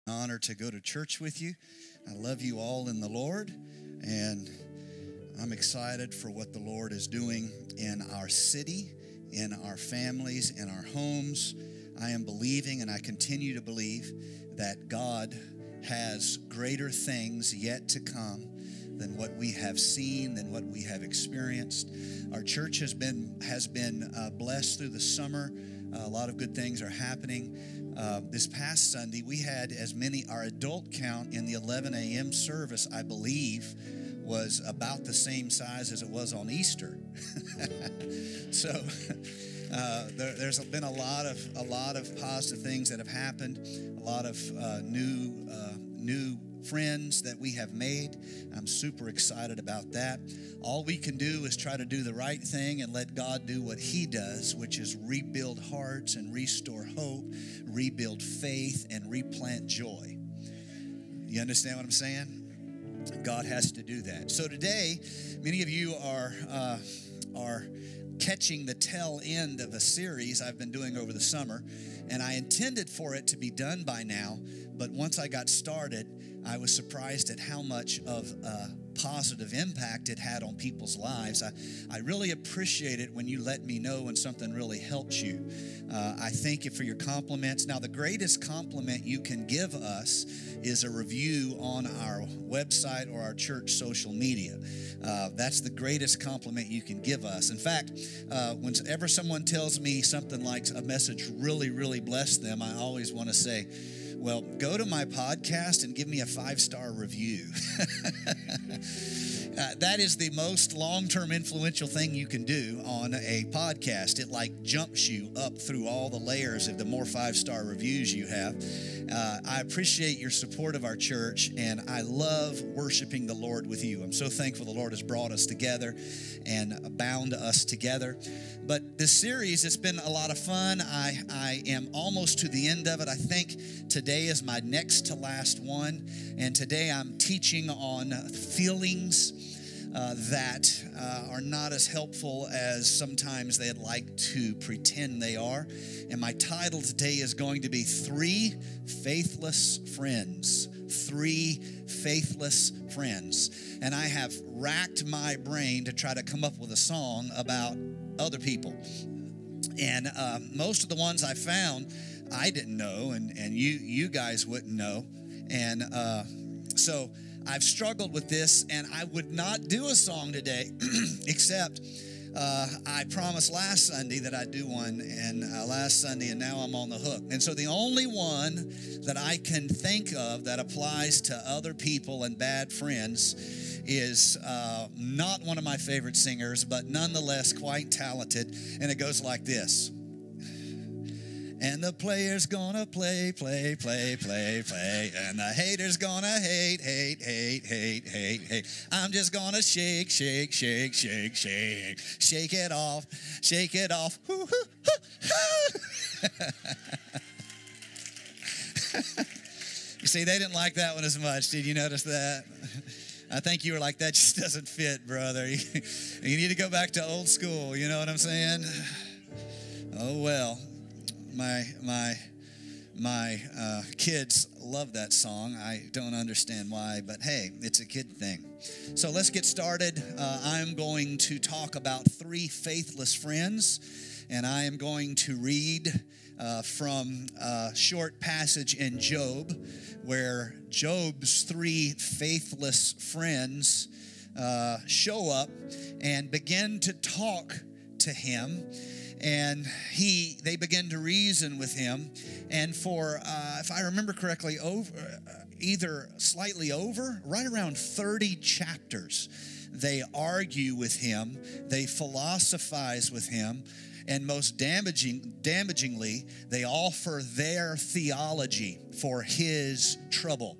Honor to go to church with you. I love you all in the Lord, and I'm excited for what the Lord is doing in our city, in our families, in our homes. I am believing, and I continue to believe, that God has greater things yet to come than what we have seen, than what we have experienced. Our church has been blessed through the summer. A lot of good things are happening. This past Sunday, we had our adult count in the 11 a.m. service, I believe, was about the same size as it was on Easter. So there's been a lot of positive things that have happened, a lot of new friends that we have made. I'm super excited about that. All we can do is try to do the right thing and let God do what He does, which is rebuild hearts and restore hope, rebuild faith, and replant joy. You understand what I'm saying? God has to do that. So today, many of you are catching the tail end of a series I've been doing over the summer, and I intended for it to be done by now, but once I got started, I was surprised at how much of a positive impact it had on people's lives. I really appreciate it when you let me know when something really helps you. I thank you for your compliments. Now, the greatest compliment you can give us is a review on our website or our church social media. That's the greatest compliment you can give us. In fact, whenever someone tells me something like a message really, really blessed them, I always want to say, well, go to my podcast and give me a 5-star review. That is the most long-term influential thing you can do on a podcast. It like jumps you up through all the layers of the more 5-star reviews you have. I appreciate your support of our church, and I love worshiping the Lord with you. I'm so thankful the Lord has brought us together and bound us together. But this series, it's been a lot of fun. I am almost to the end of it. I think today is my next to last one, and today I'm teaching on feelings that are not as helpful as sometimes they'd like to pretend they are. And my title today is going to be 3 Faithless Friends. 3 Faithless Friends. And I have racked my brain to try to come up with a song about other people. And most of the ones I found, I didn't know, and you guys wouldn't know. And so I've struggled with this, and I would not do a song today, except I promised last Sunday that I'd do one, and last Sunday, and now I'm on the hook. And so the only one that I can think of that applies to other people and bad friends is not one of my favorite singers, but nonetheless quite talented, and it goes like this. And the player's gonna play, play, play, play, play. And the hater's gonna hate, hate, hate, hate, hate, hate. I'm just gonna shake, shake, shake, shake, shake. Shake it off, shake it off. Hoo, hoo, hoo, hoo. You see, they didn't like that one as much. Did you notice that? I think you were like, that just doesn't fit, brother. You need to go back to old school. You know what I'm saying? Oh, well. My kids love that song. I don't understand why, but hey, it's a kid thing. So let's get started. I'm going to talk about 3 faithless friends, and I am going to read from a short passage in Job, where Job's 3 faithless friends show up and begin to talk to him. And they begin to reason with him, and for, if I remember correctly, right around 30 chapters, they argue with him, they philosophize with him, and most damagingly, they offer their theology for his trouble.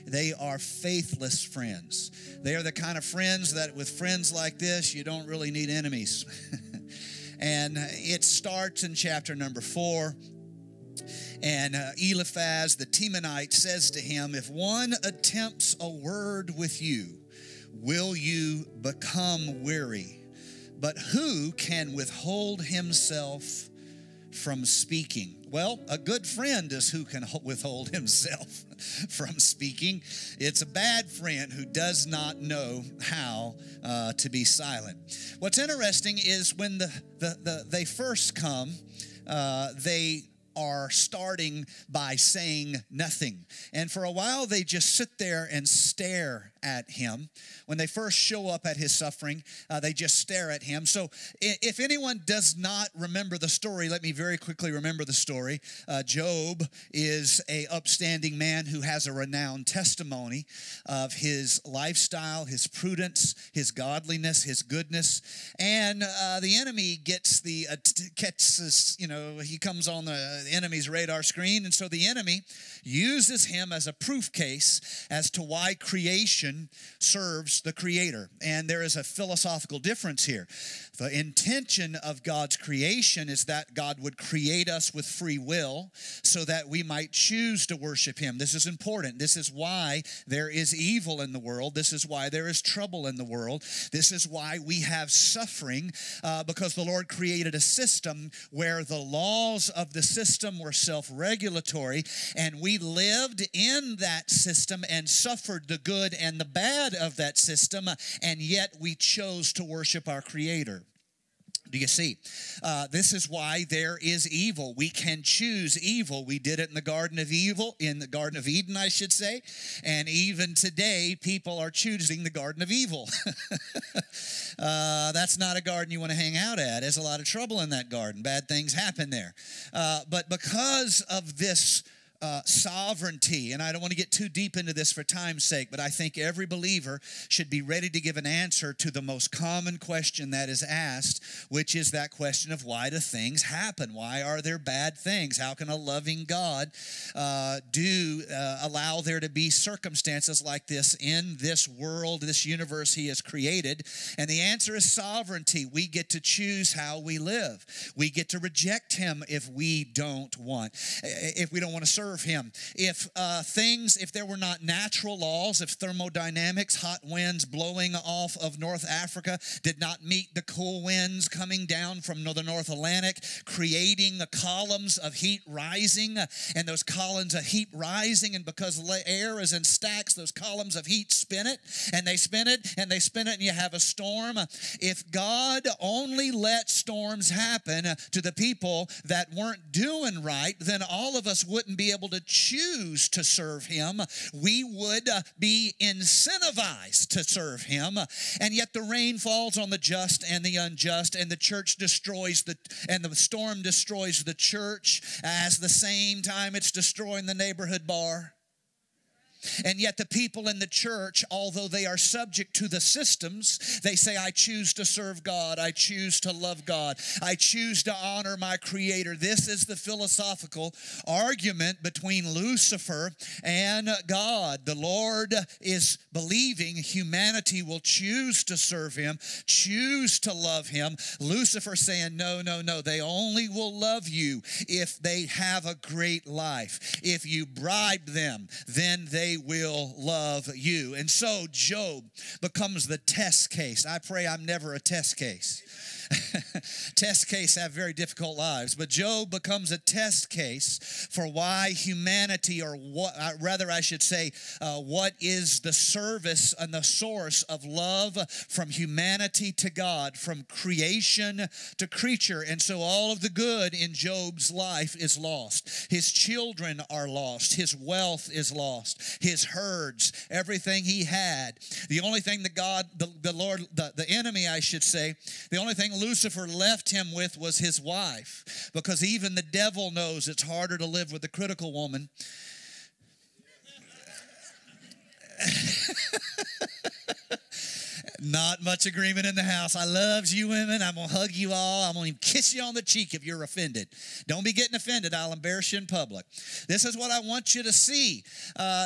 They are faithless friends. They are the kind of friends that with friends like this, you don't really need enemies. And it starts in chapter number 4. And Eliphaz the Temanite says to him, if one attempts a word with you, will you become weary? But who can withhold himself from speaking? Well, a good friend is who can withhold himself from speaking. It's a bad friend who does not know how to be silent. What's interesting is when they first come, they are starting by saying nothing. And for a while, they just sit there and stare at him. When they first show up at his suffering, they just stare at him. So if anyone does not remember the story, let me very quickly remember the story. Job is an upstanding man who has a renowned testimony of his lifestyle, his prudence, his godliness, his goodness. And the enemy catches, he comes on the enemy's radar screen. And so the enemy uses him as a proof case as to why creation serves the Creator. And there is a philosophical difference here. The intention of God's creation is that God would create us with free will so that we might choose to worship Him. This is important. This is why there is evil in the world. This is why there is trouble in the world. This is why we have suffering, because the Lord created a system where the laws of the system were self-regulatory, and we lived in that system and suffered the good and the bad of that system, and yet we chose to worship our Creator. Do you see? This is why there is evil. We can choose evil. We did it in the Garden of Eden, I should say. And even today, people are choosing the Garden of Evil. That's not a garden you want to hang out at. There's a lot of trouble in that garden. Bad things happen there. But because of this sovereignty, and I don't want to get too deep into this for time's sake, but I think every believer should be ready to give an answer to the most common question that is asked, which is that question of why do things happen? Why are there bad things? How can a loving God allow there to be circumstances like this in this world, this universe He has created? And the answer is sovereignty. We get to choose how we live. We get to reject Him if we don't want to serve Him. If there were not natural laws, if thermodynamics, hot winds blowing off of North Africa did not meet the cool winds coming down from the North Atlantic, creating the columns of heat rising, and those columns of heat rising, and because air is in stacks, those columns of heat spin it, and they spin it, and they spin it, and you have a storm. If God only let storms happen to the people that weren't doing right, then all of us wouldn't be able to choose to serve Him. We would be incentivized to serve Him, and yet the rain falls on the just and the unjust, and the church destroys and the storm destroys the church as the same time it's destroying the neighborhood bar. And yet the people in the church, although they are subject to the systems, they say, I choose to serve God. I choose to love God. I choose to honor my Creator. This is the philosophical argument between Lucifer and God. The Lord is believing humanity will choose to serve Him, choose to love Him. Lucifer saying, no, no, no. They only will love you if they have a great life. If you bribe them, then they will love you. And so Job becomes the test case. I pray I'm never a test case. Test case have very difficult lives, but Job becomes a test case for why humanity, or what is the service and the source of love from humanity to God, from creation to creature. And so all of the good in Job's life is lost. His children are lost. His wealth is lost. His herds, everything he had. The only thing that God, the enemy, I should say, the only thing Lucifer left him with was his wife, because even the devil knows it's harder to live with a critical woman. Not much agreement in the house. I loves you women. I'm going to hug you all. I'm going to kiss you on the cheek if you're offended. Don't be getting offended. I'll embarrass you in public. This is what I want you to see.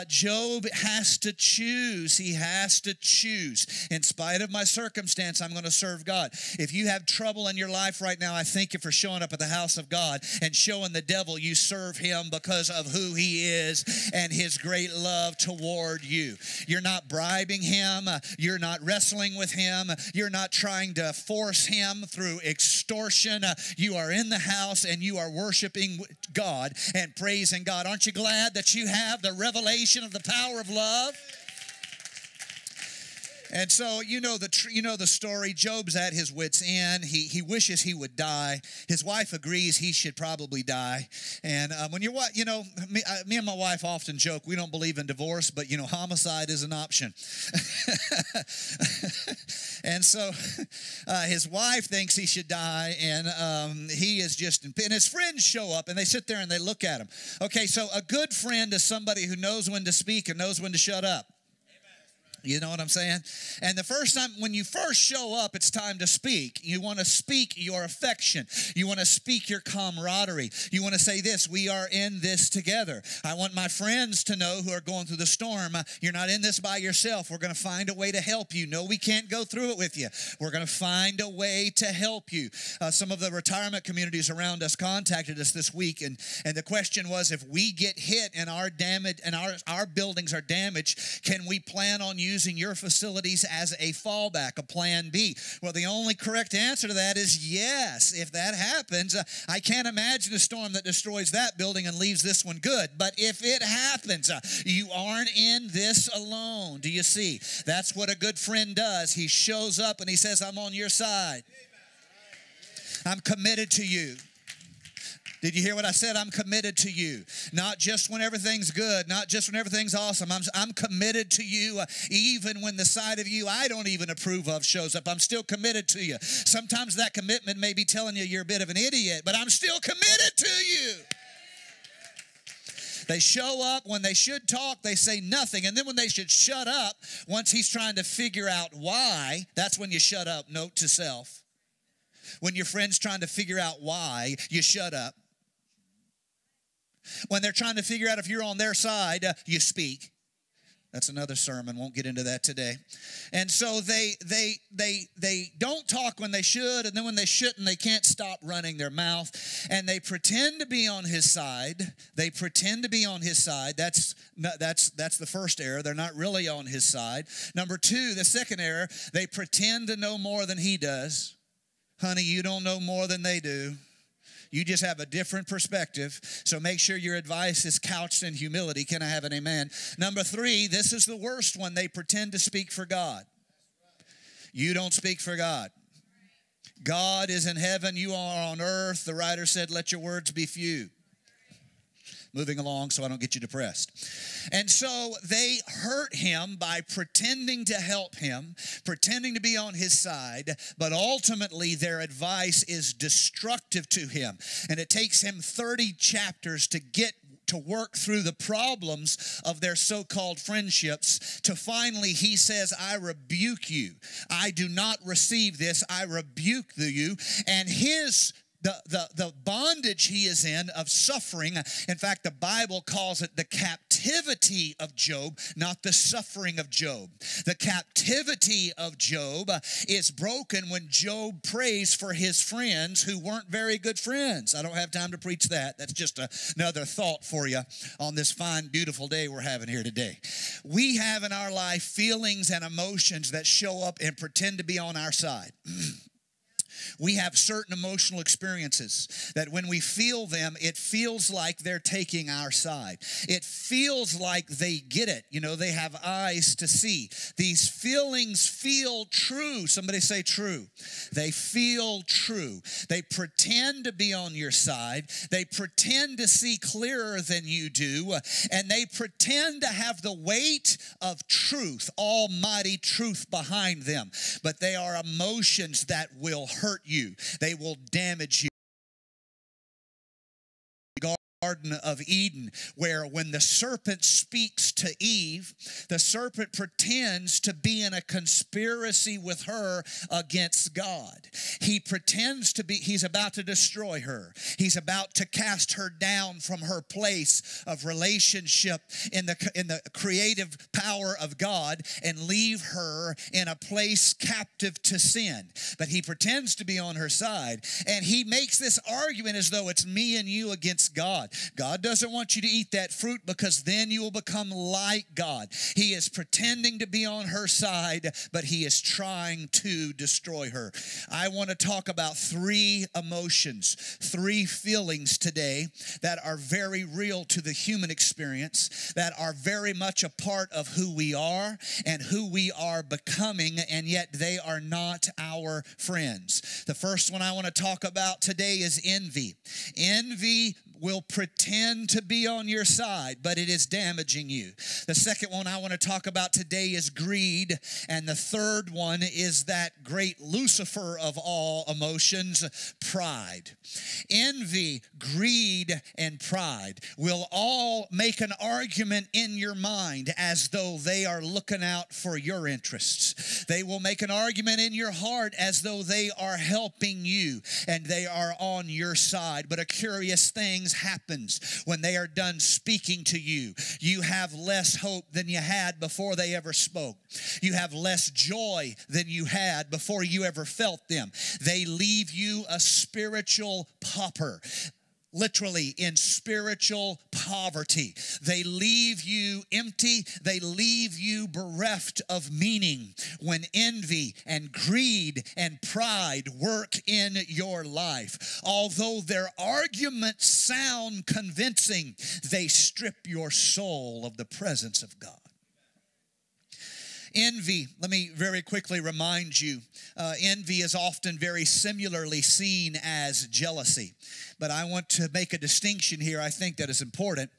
Job has to choose. He has to choose. In spite of my circumstance, I'm going to serve God. If you have trouble in your life right now, I thank you for showing up at the house of God and showing the devil you serve him because of who he is and his great love toward you. You're not bribing him. You're not wrestling warring with him. You're not trying to force him through extortion. You are in the house and you are worshiping God and praising God. Aren't you glad that you have the revelation of the power of love? And so you know the story. Job's at his wit's end. He wishes he would die. His wife agrees he should probably die. And when you're me and my wife often joke we don't believe in divorce, but homicide is an option. And so his wife thinks he should die, and he is just and his friends show up and they sit there and they look at him. Okay, so a good friend is somebody who knows when to speak and knows when to shut up. You know what I'm saying? And the first time, when you first show up, it's time to speak. You want to speak your affection. You want to speak your camaraderie. You want to say this: we are in this together. I want my friends to know who are going through the storm, you're not in this by yourself. We're going to find a way to help you. No, we can't go through it with you. We're going to find a way to help you. Some of the retirement communities around us contacted us this week, and the question was, if we get hit and our buildings are damaged, can we plan on using your facilities as a fallback, a plan B? Well, the only correct answer to that is yes. If that happens, I can't imagine a storm that destroys that building and leaves this one good. But if it happens, you aren't in this alone. Do you see? That's what a good friend does. He shows up and he says, I'm on your side. I'm committed to you. Did you hear what I said? I'm committed to you. Not just when everything's good, not just when everything's awesome. I'm committed to you even when the side of you I don't even approve of shows up. I'm still committed to you. Sometimes that commitment may be telling you you're a bit of an idiot, but I'm still committed to you. They show up. When they should talk, they say nothing. And then when they should shut up, once he's trying to figure out why, that's when you shut up. Note to self. When your friend's trying to figure out why, you shut up. When they're trying to figure out if you're on their side, you speak. That's another sermon. Won't get into that today. And so they don't talk when they should, and then when they shouldn't, they can't stop running their mouth. And they pretend to be on his side. They pretend to be on his side. That's the first error. They're not really on his side. Number two, the second error, they pretend to know more than he does. Honey, you don't know more than they do. You just have a different perspective. So make sure your advice is couched in humility. Can I have an amen? Number three, this is the worst one. They pretend to speak for God. You don't speak for God. God is in heaven. You are on earth. The writer said, let your words be few. Moving along so I don't get you depressed. And so they hurt him by pretending to help him, pretending to be on his side, but ultimately their advice is destructive to him. And it takes him 30 chapters to get to work through the problems of their so-called friendships, to finally he says, I rebuke you. I do not receive this. I rebuke you. And the bondage he is in of suffering. In fact, the Bible calls it the captivity of Job, not the suffering of Job. The captivity of Job is broken when Job prays for his friends who weren't very good friends. I don't have time to preach that. That's just another thought for you on this fine, beautiful day we're having here today. We have in our life feelings and emotions that show up and pretend to be on our side. We have certain emotional experiences that when we feel them, it feels like they're taking our side. It feels like they get it. You know, they have eyes to see. These feelings feel true. Somebody say true. They feel true. They pretend to be on your side. They pretend to see clearer than you do. And they pretend to have the weight of truth, almighty truth behind them. But they are emotions that will hurt you. They will damage you. Garden of Eden, where when the serpent speaks to Eve, the serpent pretends to be in a conspiracy with her against God. He pretends to be, he's about to destroy her. He's about to cast her down from her place of relationship in the creative power of God and leave her in a place captive to sin. But he pretends to be on her side, and he makes this argument as though it's me and you against God. God doesn't want you to eat that fruit because then you will become like God. He is pretending to be on her side, but he is trying to destroy her. I want to talk about 3 emotions, 3 feelings today that are very real to the human experience, that are very much a part of who we are and who we are becoming, and yet they are not our friends. The first one I want to talk about today is envy. Envy will pretend to be on your side, but it is damaging you. The second one I want to talk about today is greed, and the third one is that great Lucifer of all emotions, pride. Envy, greed, and pride will all make an argument in your mind as though they are looking out for your interests. They will make an argument in your heart as though they are helping you and they are on your side. But a curious thing happens when they are done speaking to you. You have less hope than you had before they ever spoke. You have less joy than you had before you ever felt them. They leave you a spiritual pauper. Literally in spiritual poverty. They leave you empty. They leave you bereft of meaning when envy and greed and pride work in your life. Although their arguments sound convincing, they strip your soul of the presence of God. Envy, let me very quickly remind you, envy is often very similarly seen as jealousy. But I want to make a distinction here. I think that is important.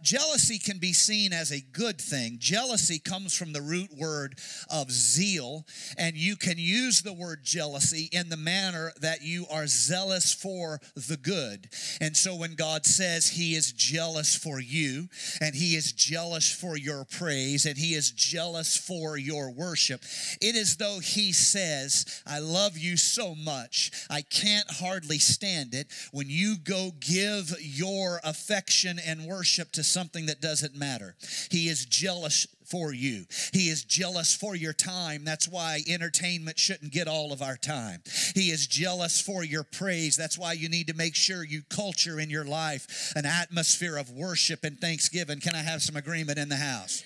Jealousy can be seen as a good thing. Jealousy comes from the root word of zeal, and you can use the word jealousy in the manner that you are zealous for the good. And so when God says he is jealous for you, and he is jealous for your praise, and he is jealous for your worship, it is though he says, I love you so much, I can't hardly stand it when you go give your affection and worship to something that doesn't matter. He is jealous for you. He is jealous for your time. That's why entertainment shouldn't get all of our time. He is jealous for your praise. That's why you need to make sure you culture in your life an atmosphere of worship and thanksgiving. Can I have some agreement in the house?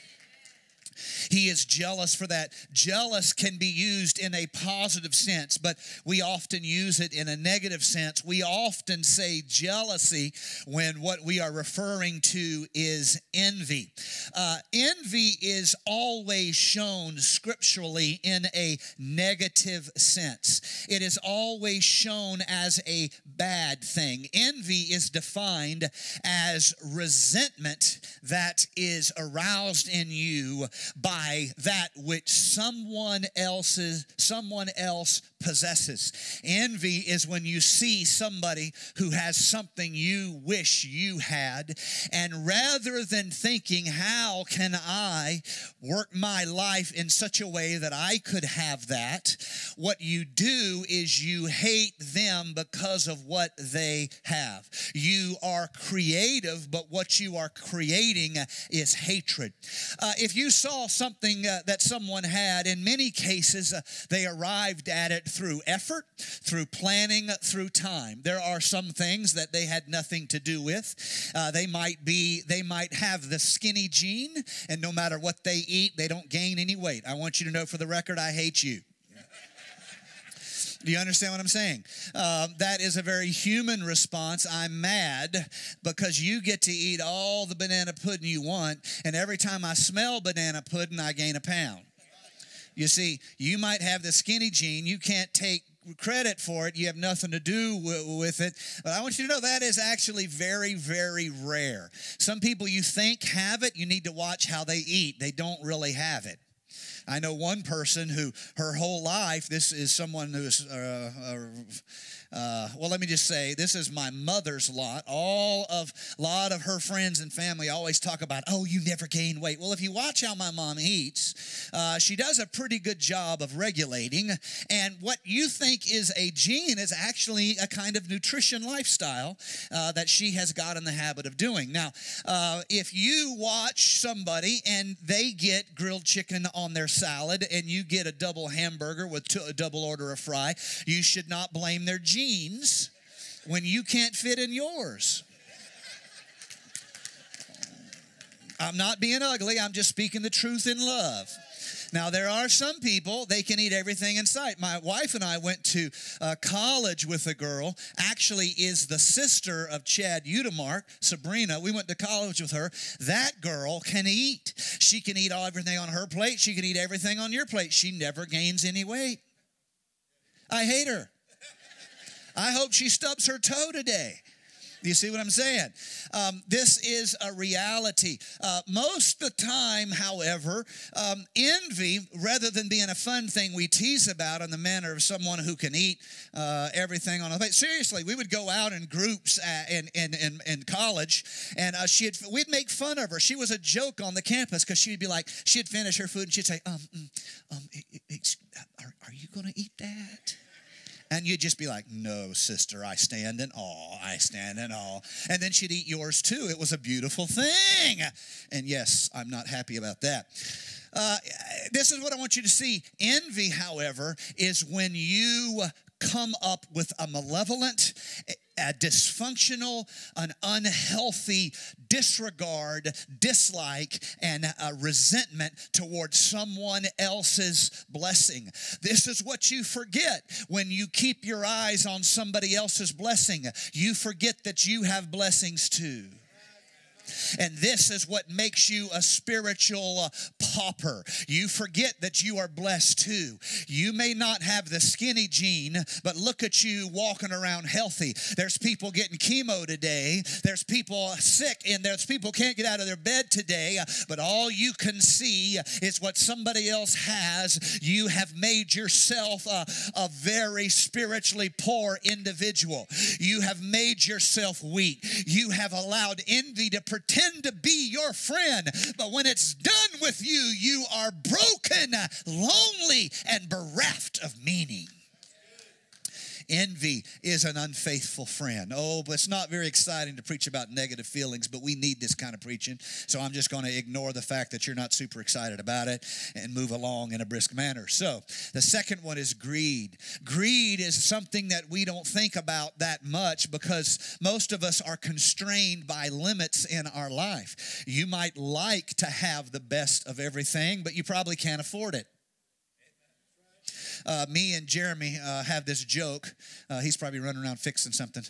He is jealous for that. Jealous can be used in a positive sense, but we often use it in a negative sense. We often say jealousy when what we are referring to is envy. Envy is always shown scripturally in a negative sense. It is always shown as a bad thing. Envy is defined as resentment that is aroused in you by that which someone else possesses. Envy is when you see somebody who has something you wish you had, and rather than thinking, how can I work my life in such a way that I could have that, what you do is you hate them because of what they have. You are creative, but what you are creating is hatred. If you saw something that someone had, in many cases, they arrived at it through effort, through planning, through time. There are some things that they had nothing to do with. They might have the skinny gene, and no matter what they eat, they don't gain any weight. I want you to know for the record, I hate you. Do you understand what I'm saying? That is a very human response. I'm mad because you get to eat all the banana pudding you want, and every time I smell banana pudding, I gain a pound. You see, you might have the skinny gene. You can't take credit for it. You have nothing to do with it. But I want you to know that is actually very, very rare. Some people you think have it. You need to watch how they eat. They don't really have it. I know one person who her whole life, this is someone who's, well, let me just say, this is my mother's lot. A lot of her friends and family always talk about, oh, you never gain weight. Well, if you watch how my mom eats, she does a pretty good job of regulating. And what you think is a gene is actually a kind of nutrition lifestyle that she has got in the habit of doing. Now, if you watch somebody and they get grilled chicken on their salad and you get a double hamburger with a double order of fry, you should not blame their genes when you can't fit in yours. I'm not being ugly. I'm just speaking the truth in love. Now, there are some people, they can eat everything in sight. My wife and I went to college with a girl, actually is the sister of Chad Udemark, Sabrina. We went to college with her. That girl can eat. She can eat everything on her plate. She can eat everything on your plate. She never gains any weight. I hate her. I hope she stubs her toe today. You see what I'm saying? This is a reality. Most of the time, however, envy, rather than being a fun thing we tease about in the manner of someone who can eat everything on a plate. Seriously, we would go out in groups in college, and we'd make fun of her. She was a joke on the campus because she'd be like, she'd finish her food and she'd say, are you going to eat that? And you'd just be like, no, sister, I stand in awe. I stand in awe. And then she'd eat yours too. It was a beautiful thing. And yes, I'm not happy about that. This is what I want you to see. Envy, however, is when you come up with a malevolent, a dysfunctional, an unhealthy disregard, dislike, and a resentment towards someone else's blessing. This is what you forget when you keep your eyes on somebody else's blessing. You forget that you have blessings too. And this is what makes you a spiritual pauper. You forget that you are blessed too. You may not have the skinny gene, but look at you walking around healthy. There's people getting chemo today. There's people sick, and there's people can't get out of their bed today. But all you can see is what somebody else has. You have made yourself a very spiritually poor individual. You have made yourself weak. You have allowed envy to pretend to be your friend, but when it's done with you, you are broken, lonely, and bereft of meaning. Envy is an unfaithful friend. Oh, but it's not very exciting to preach about negative feelings, but we need this kind of preaching. So I'm just going to ignore the fact that you're not super excited about it and move along in a brisk manner. So the second one is greed. Greed is something that we don't think about that much because most of us are constrained by limits in our life. You might like to have the best of everything, but you probably can't afford it. Me and Jeremy have this joke. He's probably running around fixing something.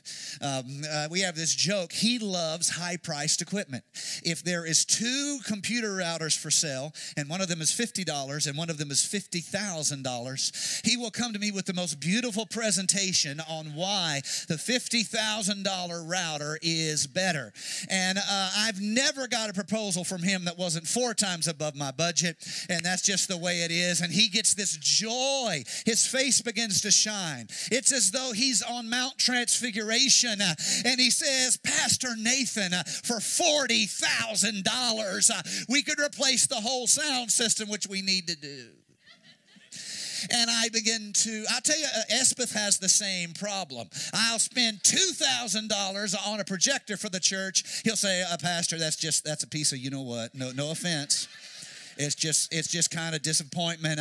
We have this joke. He loves high-priced equipment. If there is 2 computer routers for sale, and one of them is $50 and one of them is $50,000, he will come to me with the most beautiful presentation on why the $50,000 router is better. And I've never got a proposal from him that wasn't 4 times above my budget, and that's just the way it is. And he gets this joy. His face begins to shine. It's as though he's on Mount Transfiguration, and he says, Pastor Nathan, for $40,000, we could replace the whole sound system, which we need to do. And I'll tell you, Espeth has the same problem. I'll spend $2,000 on a projector for the church. He'll say, Pastor, that's a piece of you know what. No offense. It's just kind of disappointment.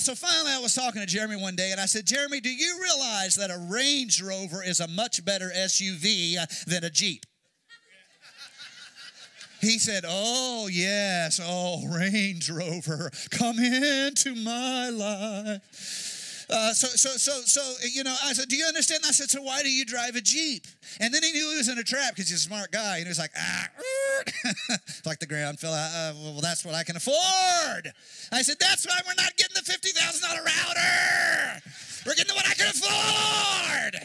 So finally I was talking to Jeremy one day, and I said, Jeremy, do you realize that a Range Rover is a much better SUV than a Jeep? He said, oh, yes. Oh, Range Rover, come into my life. I said, do you understand? I said, so why do you drive a Jeep? And then he knew he was in a trap because he's a smart guy. And he was like, like the ground fell out. Well, that's what I can afford. I said, that's why we're not getting the $50,000 router. We're getting what I can afford.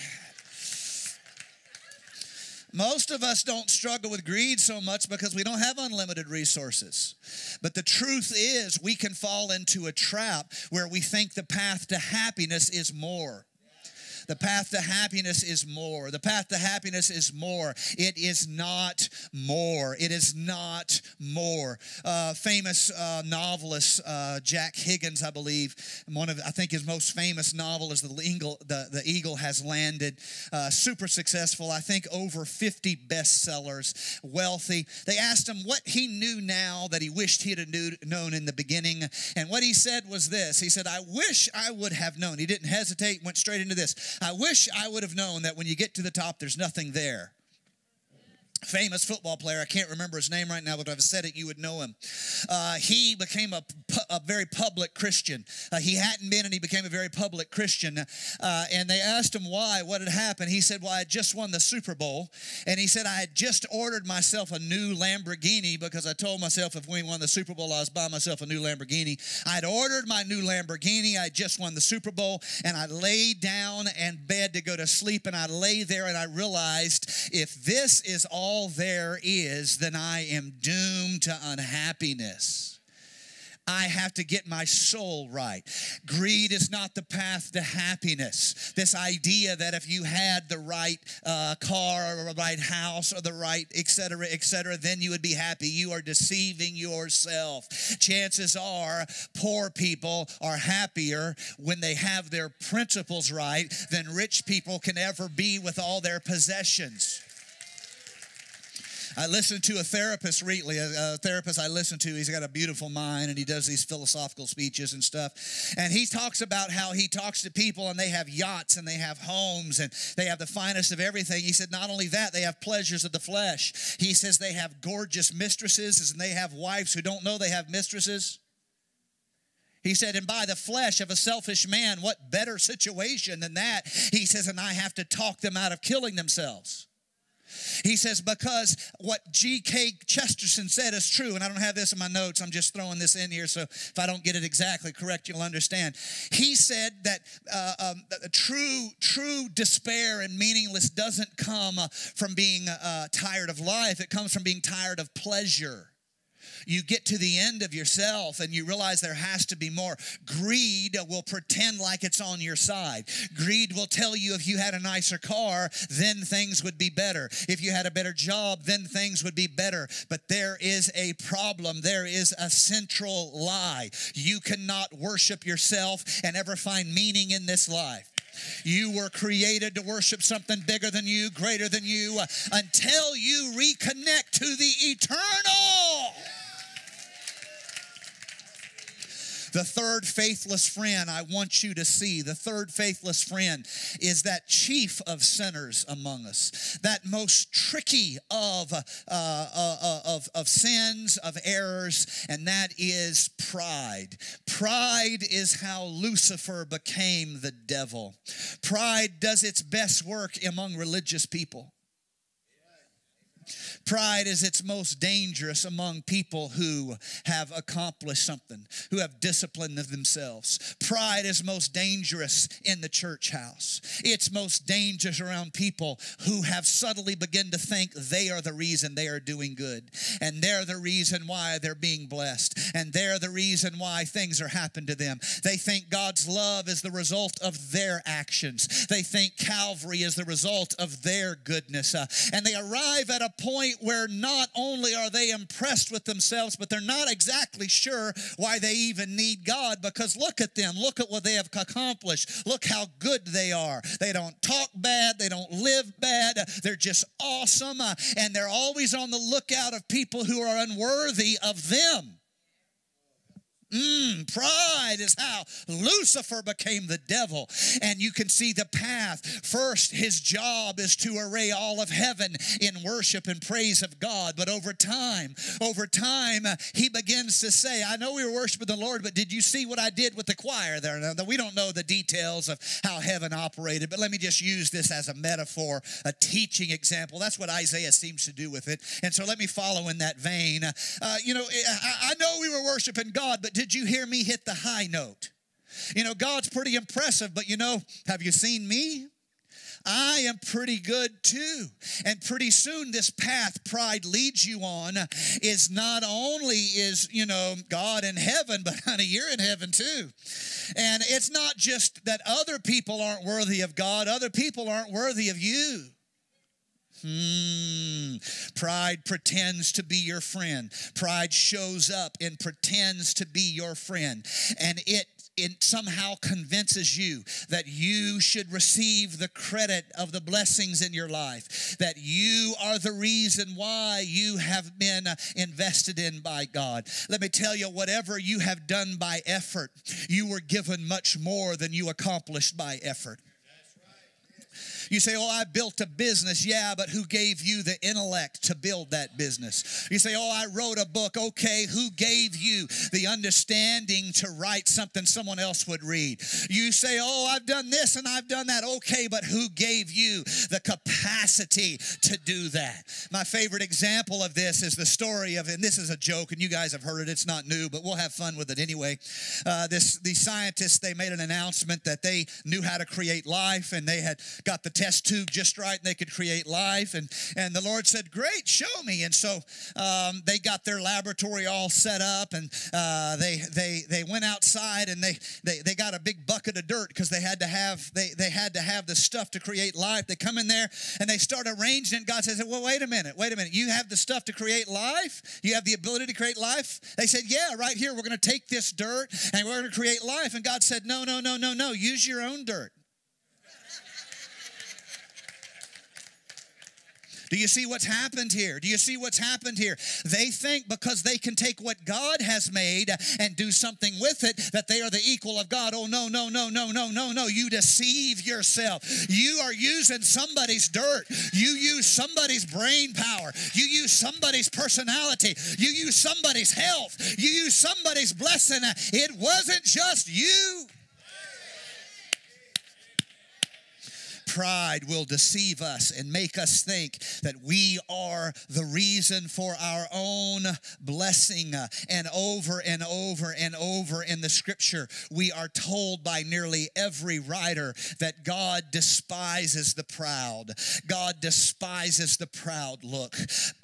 Most of us don't struggle with greed so much because we don't have unlimited resources. But the truth is, we can fall into a trap where we think the path to happiness is more. The path to happiness is more. The path to happiness is more. It is not more. It is not more. Famous novelist Jack Higgins, I believe, I think his most famous novel is The Eagle Has Landed. Super successful. I think over 50 bestsellers. Wealthy. They asked him what he knew now that he wished he had known in the beginning. And what he said was this. He said, I wish I would have known. He didn't hesitate, went straight into this. I wish I would have known that when you get to the top, there's nothing there. famous football player. I can't remember his name right now, but if I said it, you would know him. He became a very public Christian. He hadn't been, and he became a very public Christian. And they asked him why, what had happened. He said, well, I had just won the Super Bowl. And he said, I had just ordered myself a new Lamborghini because I told myself if we won the Super Bowl, I was buying myself a new Lamborghini. I'd ordered my new Lamborghini. I just won the Super Bowl. And I laid down in bed to go to sleep. And I lay there and I realized if this is all there is, then I am doomed to unhappiness. I have to get my soul right. Greed is not the path to happiness. This idea that if you had the right car or the right house or the right et cetera, then you would be happy. You are deceiving yourself. Chances are poor people are happier when they have their principles right than rich people can ever be with all their possessions. I listened to a therapist recently, a therapist I listened to. He's got a beautiful mind, and he does these philosophical speeches and stuff. And he talks about how he talks to people, and they have yachts, and they have homes, and they have the finest of everything. He said not only that, they have pleasures of the flesh. He says they have gorgeous mistresses, and they have wives who don't know they have mistresses. He said, and by the flesh of a selfish man, what better situation than that? He says, and I have to talk them out of killing themselves. He says, because what G.K. Chesterton said is true, and I don't have this in my notes, I'm just throwing this in here, so if I don't get it exactly correct, you'll understand. He said that true despair and meaningless doesn't come from being tired of life. It comes from being tired of pleasure. You get to the end of yourself and you realize there has to be more. Greed will pretend like it's on your side. Greed will tell you if you had a nicer car, then things would be better. If you had a better job, then things would be better. But there is a problem. There is a central lie. You cannot worship yourself and ever find meaning in this life. You were created to worship something bigger than you, greater than you, until you reconnect to the eternal. The third faithless friend I want you to see, the third faithless friend is that chief of sinners among us, that most tricky of sins, of errors, and that is pride. Pride is how Lucifer became the devil. Pride does its best work among religious people. Pride is its most dangerous among people who have accomplished something, who have disciplined themselves. Pride is most dangerous in the church house. It's most dangerous around people who have subtly begun to think they are the reason they are doing good. And they're the reason why they're being blessed. And they're the reason why things are happening to them. They think God's love is the result of their actions. They think Calvary is the result of their goodness. And they arrive at a point where not only are they impressed with themselves, but they're not exactly sure why they even need God, because look at them. Look at what they have accomplished. Look how good they are. They don't talk bad. They don't live bad. They're just awesome. And they're always on the lookout of people who are unworthy of them. Pride is how Lucifer became the devil. And you can see the path. First, his job is to array all of heaven in worship and praise of God. But over time, he begins to say, I know we were worshiping the Lord, but did you see what I did with the choir there? Now, we don't know the details of how heaven operated, but let me just use this as a metaphor, a teaching example. That's what Isaiah seems to do with it. And so let me follow in that vein. I know we were worshiping God, but did you hear me hit the high note? God's pretty impressive, but have you seen me? I am pretty good too. And pretty soon this path pride leads you on is not only is, God in heaven, but honey, you're in heaven too. And it's not just that other people aren't worthy of God. Other people aren't worthy of you. Pride pretends to be your friend. Pride shows up and pretends to be your friend. And it somehow convinces you that you should receive the credit of the blessings in your life, that you are the reason why you have been invested in by God. Let me tell you, whatever you have done by effort, you were given much more than you accomplished by effort. You say, oh, I built a business. Yeah, but who gave you the intellect to build that business? You say, oh, I wrote a book. Okay, who gave you the understanding to write something someone else would read? You say, oh, I've done this and I've done that. Okay, but who gave you the capacity to do that? My favorite example of this is the story of, and this is a joke, and you guys have heard it. It's not new, but we'll have fun with it anyway. These scientists, they made an announcement that they knew how to create life, and they had got the test tube just right, and they could create life. And the Lord said, great, show me. And so they got their laboratory all set up, and they went outside, and they got a big bucket of dirt because they had to have the stuff to create life. They come in there and they start arranging it. God says, well, wait a minute. You have the stuff to create life? You have the ability to create life? They said, yeah, right here. We're going to take this dirt and we're going to create life. And God said, no. Use your own dirt. Do you see what's happened here? They think because they can take what God has made and do something with it, that they are the equal of God. Oh, no. You deceive yourself. You are using somebody's dirt. You use somebody's brain power. You use somebody's personality. You use somebody's health. You use somebody's blessing. It wasn't just you. Pride will deceive us and make us think that we are the reason for our own blessing. And over and over and over in the scripture, we are told by nearly every writer that God despises the proud. God despises the proud. Look,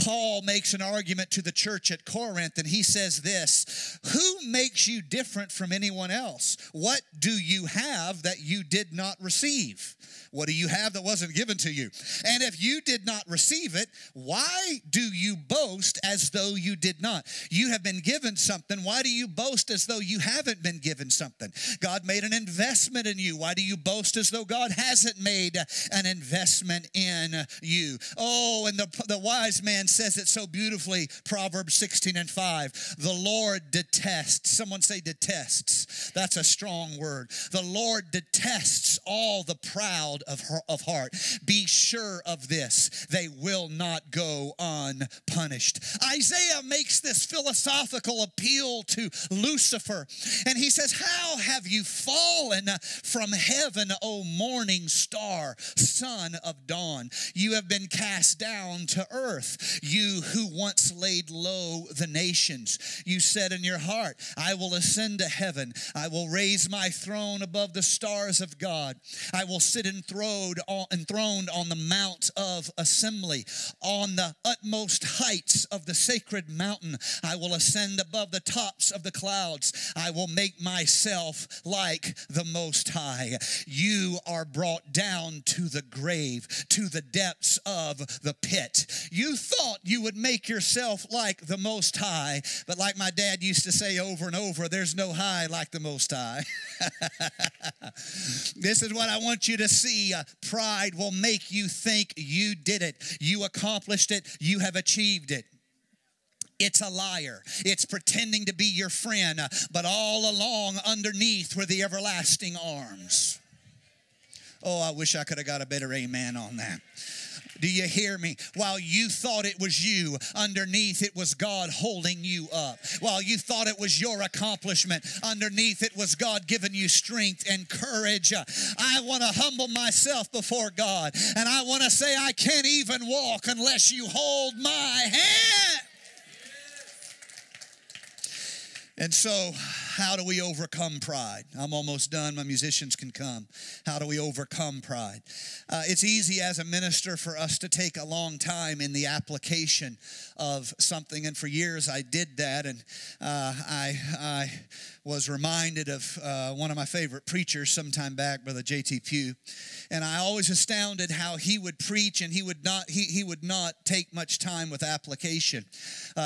Paul makes an argument to the church at Corinth, and he says this: who makes you different from anyone else? What do you have that you did not receive? What do you have that wasn't given to you? And if you did not receive it, why do you boast as though you did not? You have been given something. Why do you boast as though you haven't been given something? God made an investment in you. Why do you boast as though God hasn't made an investment in you? Oh, and the wise man says it so beautifully, Proverbs 16:5. The Lord detests. Someone say detests. That's a strong word. The Lord detests all the proud of heart. Be sure of this: they will not go unpunished. Isaiah makes this philosophical appeal to Lucifer, and he says, how have you fallen from heaven, O morning star, son of dawn? You have been cast down to earth, you who once laid low the nations. You said in your heart, I will ascend to heaven. I will raise my throne above the stars of God. I will sit enthroned on the mount of assembly, on the utmost heights of the sacred mountain. I will ascend above the tops of the clouds. I will make myself like the Most High. You are brought down to the grave, to the depths of the pit. You thought you would make yourself like the Most High, but like my dad used to say over and over, there's no high like the Most High. This is what I want you to see. Pride will make you think you did it, you accomplished it, you have achieved it. It's a liar. It's pretending to be your friend, but all along underneath were the everlasting arms. Oh, I wish I could have got a better amen on that. Do you hear me? While you thought it was you, underneath it was God holding you up. While you thought it was your accomplishment, underneath it was God giving you strength and courage. I want to humble myself before God, and I want to say I can't even walk unless you hold my hand. And so, how do we overcome pride? I'm almost done. My musicians can come. How do we overcome pride? It's easy as a minister for us to take a long time in the application of something. And for years I did that. And I was reminded of one of my favorite preachers sometime back, Brother J.T. Pugh. And I always astounded how he would preach, and he would not take much time with application.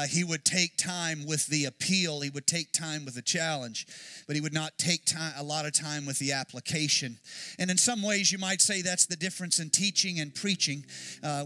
He would take time with the appeal. He would take time with the challenge, but he would not take a lot of time with the application. And in some ways, you might say that's the difference in teaching and preaching.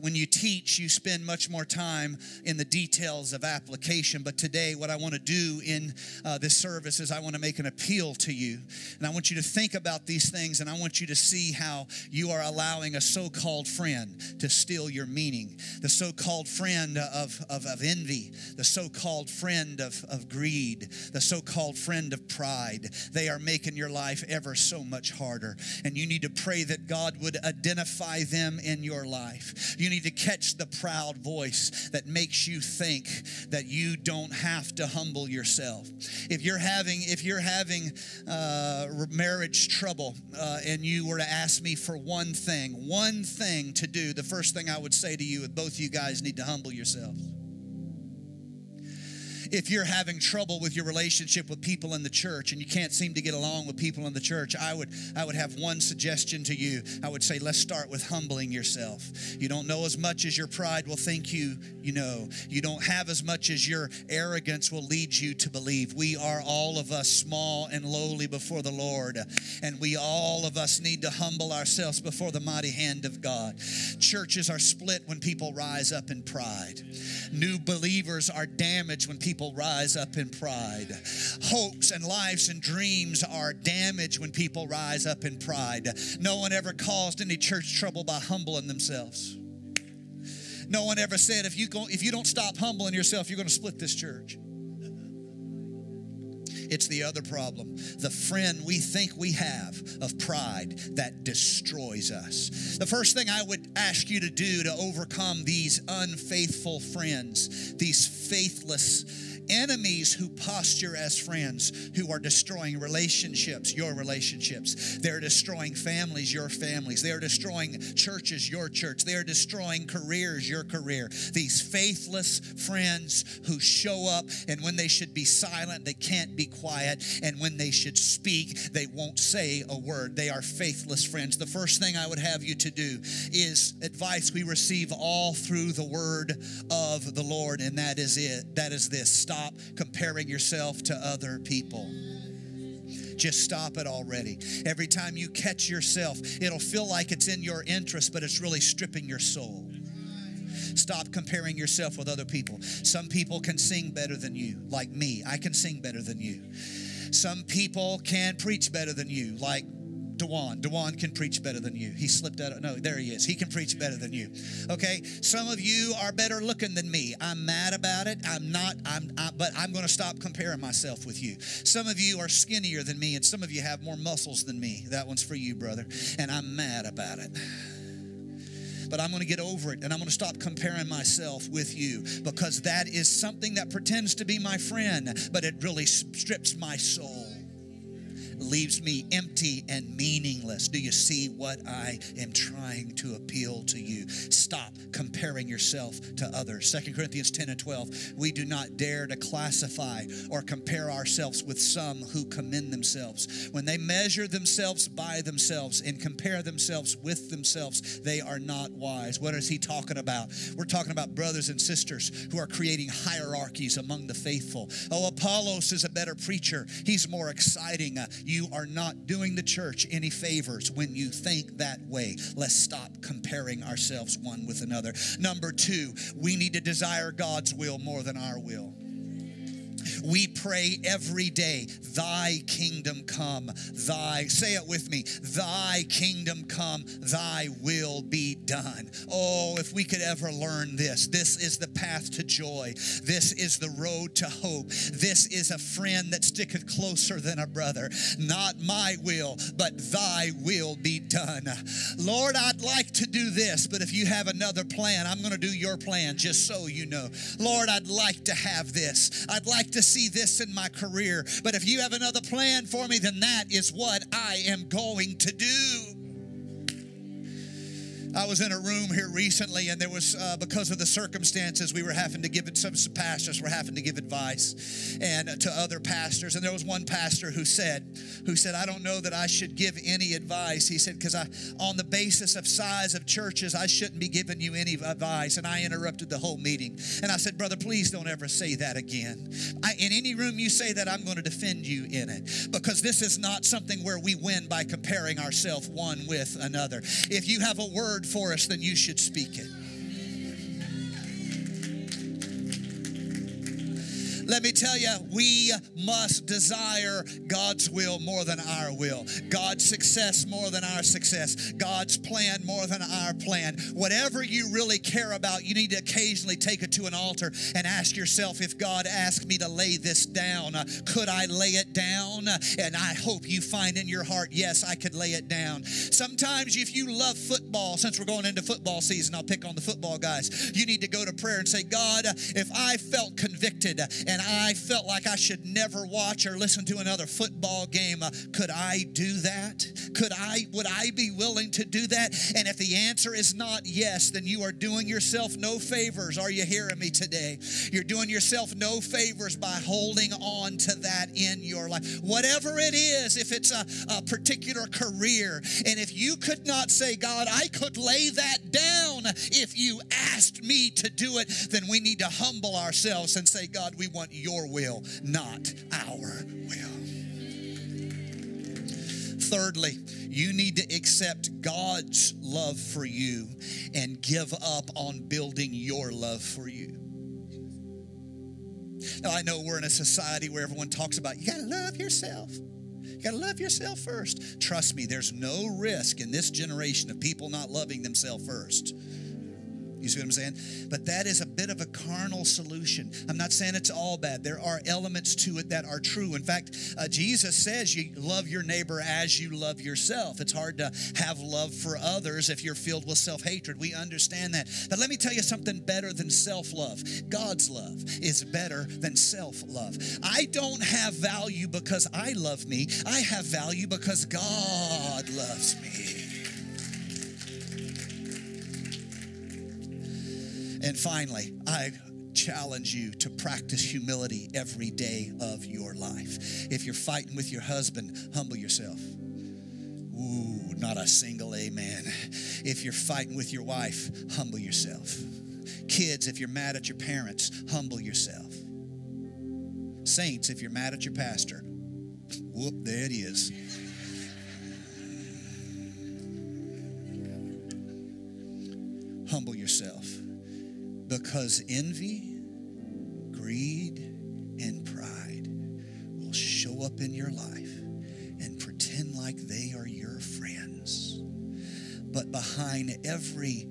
When you teach, you spend much more time in the details of application. But today, what I want to do in this service is I want to make an appeal to you. And I want you to think about these things, and I want you to see how you are allowing a so-called friend to steal your meaning. The so-called friend of envy, the so-called friend of greed, the so-called friend of pride. They are making your life ever so much harder. And you need to pray that God would identify them in your life. You need to catch the proud voice that makes you think that you don't have to humble yourself. If you're having marriage trouble, and you were to ask me for one thing to do, the first thing I would say to you is both you guys need to humble yourselves. If you're having trouble with your relationship with people in the church and you can't seem to get along with people in the church, I would have one suggestion to you. I would say, let's start with humbling yourself. You don't know as much as your pride will think you know. You don't have as much as your arrogance will lead you to believe. We are all of us small and lowly before the Lord, and we all of us need to humble ourselves before the mighty hand of God. Churches are split when people rise up in pride. New believers are damaged when people rise up in pride. Hopes and lives and dreams are damaged when people rise up in pride. No one ever caused any church trouble by humbling themselves. No one ever said, if you don't stop humbling yourself, you're going to split this church. It's the other problem, the friend we think we have of pride that destroys us. The first thing I would ask you to do to overcome these unfaithful friends, these faithless enemies who posture as friends, who are destroying relationships, your relationships. They're destroying families, your families. They're destroying churches, your church. They're destroying careers, your career. These faithless friends who show up, and when they should be silent, they can't be quiet. And when they should speak, they won't say a word. They are faithless friends. The first thing I would have you to do is advice we receive all through the word of the Lord, and that is it. That is this. Stop comparing yourself to other people. Just stop it already. Every time you catch yourself, it'll feel like it's in your interest, but it's really stripping your soul. Stop comparing yourself with other people. Some people can sing better than you, like me. I can sing better than you. Some people can preach better than you, like Dewan. Dewan can preach better than you. He slipped out. No, there he is. He can preach better than you. Okay? Some of you are better looking than me. I'm mad about it. But I'm going to stop comparing myself with you. Some of you are skinnier than me, and some of you have more muscles than me. That one's for you, brother. And I'm mad about it. But I'm going to get over it, and I'm going to stop comparing myself with you, because that is something that pretends to be my friend, but it really strips my soul. Leaves me empty and meaningless. Do you see what I am trying to appeal to you? Stop comparing yourself to others. 2 Corinthians 10 and 12. We do not dare to classify or compare ourselves with some who commend themselves. When they measure themselves by themselves and compare themselves with themselves, they are not wise. What is he talking about? We're talking about brothers and sisters who are creating hierarchies among the faithful. Oh, Apollos is a better preacher. He's more exciting. You are not doing the church any favors when you think that way. Let's stop comparing ourselves one with another. Number two, we need to desire God's will more than our will. We pray every day, thy kingdom come, say it with me, thy kingdom come, thy will be done. Oh, if we could ever learn this. This is the path to joy. This is the road to hope. This is a friend that sticketh closer than a brother. Not my will, but thy will be done. Lord, I'd like to do this, but if you have another plan, I'm going to do your plan, just so you know. Lord, I'd like to have this. I'd like to see this in my career, but if you have another plan for me, then that is what I am going to do. I was in a room here recently, and there was, because of the circumstances, we were having to give it, some pastors were having to give advice and to other pastors. And there was one pastor who said, I don't know that I should give any advice. He said, because on the basis of size of churches, I shouldn't be giving you any advice. And I interrupted the whole meeting. And I said, brother, please don't ever say that again. In any room you say that, I'm going to defend you in it. Because this is not something where we win by comparing ourselves one with another. If you have a word for us, then you should speak it. Let me tell you, we must desire God's will more than our will. God's success more than our success. God's plan more than our plan. Whatever you really care about, you need to occasionally take it to an altar and ask yourself, if God asked me to lay this down, could I lay it down? And I hope you find in your heart, yes, I could lay it down. Sometimes if you love football, since we're going into football season, I'll pick on the football guys. You need to go to prayer and say, God, if I felt convicted and I felt like I should never watch or listen to another football game, could I do that? Would I be willing to do that? And if the answer is not yes, then you are doing yourself no favors. Are you hearing me today? You're doing yourself no favors by holding on to that in your life. Whatever it is, if it's a particular career, and if you could not say, God, I could lay that down if you asked me to do it, then we need to humble ourselves and say, God, we want your will, not our will. Thirdly, you need to accept God's love for you and give up on building your love for you. Now, I know we're in a society where everyone talks about, you got to love yourself. You got to love yourself first. Trust me, there's no risk in this generation of people not loving themselves first. You see what I'm saying? But that is a bit of a carnal solution. I'm not saying it's all bad. There are elements to it that are true. In fact, Jesus says you love your neighbor as you love yourself. It's hard to have love for others if you're filled with self-hatred. We understand that. But let me tell you something better than self-love. God's love is better than self-love. I don't have value because I love me. I have value because God loves me. And finally, I challenge you to practice humility every day of your life. If you're fighting with your husband, humble yourself. Ooh, not a single amen. If you're fighting with your wife, humble yourself. Kids, if you're mad at your parents, humble yourself. Saints, if you're mad at your pastor, whoop, there it is. Humble yourself. Because envy, greed, and pride will show up in your life and pretend like they are your friends. But behind every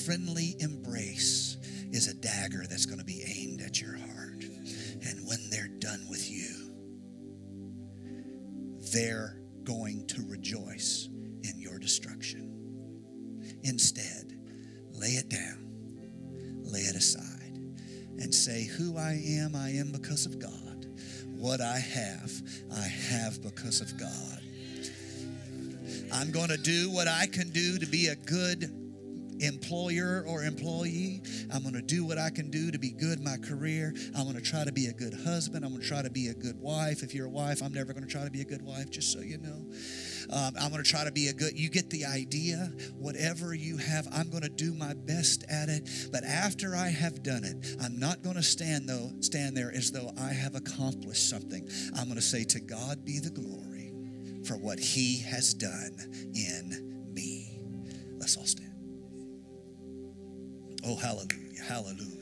friendly embrace is a dagger that's going to be aimed at your heart. And when they're done with you, they're going to rejoice in your destruction. Instead, lay it down. Lay it aside and say, who I am because of God. What I have because of God. I'm going to do what I can do to be a good employer or employee. I'm going to do what I can do to be good in my career. I'm going to try to be a good husband. I'm going to try to be a good wife. If you're a wife, I'm never going to try to be a good wife, just so you know. I'm going to try to be a good, you get the idea. Whatever you have, I'm going to do my best at it. But after I have done it, I'm not going to stand there as though I have accomplished something. I'm going to say, to God be the glory for what he has done in me. Let's all stand. Oh, hallelujah, hallelujah.